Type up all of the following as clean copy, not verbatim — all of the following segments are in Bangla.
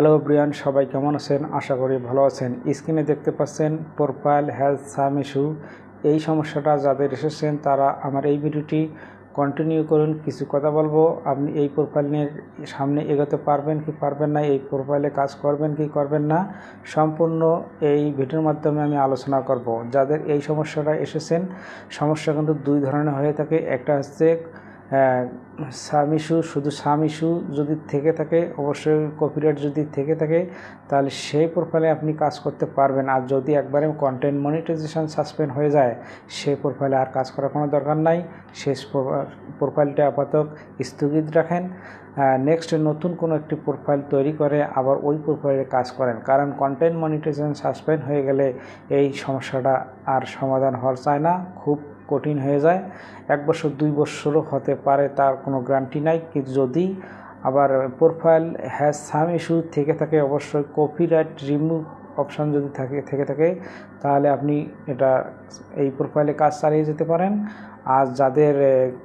হ্যালো ব্রিয়ান, সবাই কেমন আছেন? আশা করি ভালো আছেন। স্ক্রিনে দেখতে পাচ্ছেন প্রোফাইল হ্যাজ সাম ইস্যু। এই সমস্যাটা যাদের এসেছেন তারা আমার এই ভিডিওটি কন্টিনিউ করুন। কিছু কথা বলবো, আপনি এই প্রোফাইল নিয়ে সামনে এগোতে পারবেন কি পারবেন না, এই প্রোফাইলে কাজ করবেন কি করবেন না, সম্পূর্ণ এই ভিডিওর মাধ্যমে আমি আলোচনা করব। যাদের এই সমস্যাটা এসেছেন, সমস্যা কিন্তু দুই ধরনের হয়ে থাকে। একটা হচ্ছে সাম ইস্যু, শুধু সাম ইস্যু যদি থেকে থাকে, অবশ্যই কপিরাইট যদি থেকে থাকে তাহলে সেই প্রোফাইলে আপনি কাজ করতে পারবেন। আর যদি একবারে কন্টেন্ট মনিটাইজেশন সাসপেন্ড হয়ে যায়, সেই প্রোফাইলে আর কাজ করার কোনো দরকার নাই। শেষ প্রোফাইলটা আপাতত স্থগিত রাখেন, নেক্সট নতুন কোনো একটি প্রোফাইল তৈরি করে আবার ওই প্রোফাইলে কাজ করেন। কারণ কন্টেন্ট মনিটাইজেশন সাসপেন্ড হয়ে গেলে এই সমস্যাটা আর সমাধান হওয়ার চায় না, খুব কঠিন হয়ে যায়। 1 বছর 2 বছরও হতে পারে, তার কোনো গ্যারান্টি নাই। কিন্তু যদি আবার প্রোফাইল হ্যাজ সাম ইস্যু থেকে থাকে, অবশ্যই কপিরাইট রিমুভ অপশান যদি থেকে থাকে তাহলে আপনি এই প্রোফাইলে কাজ চালিয়ে যেতে পারেন। আর যাদের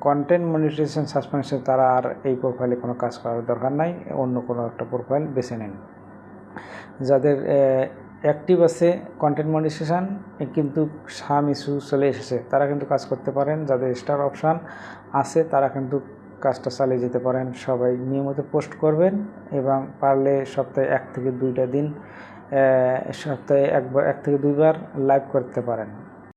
কন্টেন্ট মনিটাইজেশন সাসপেনশন, তারা আর এই প্রোফাইলে কোনো কাজ করার দরকার নাই, অন্য কোনো একটা প্রোফাইল বেছে নিন। যাদের অ্যাক্টিভ আছে কন্টেন্ট মনিটাইজেশন কিন্তু সাম ইস্যু চলে এসেছে, তারা কিন্তু কাজ করতে পারেন। যাদের স্টার অপশান আছে তারা কিন্তু কাজটা চালিয়ে যেতে পারেন। সবাই নিয়মিত পোস্ট করবেন এবং পারলে সপ্তাহে 1 থেকে 2টা দিন, সপ্তাহে 1 থেকে 2বার লাইভ করতে পারেন।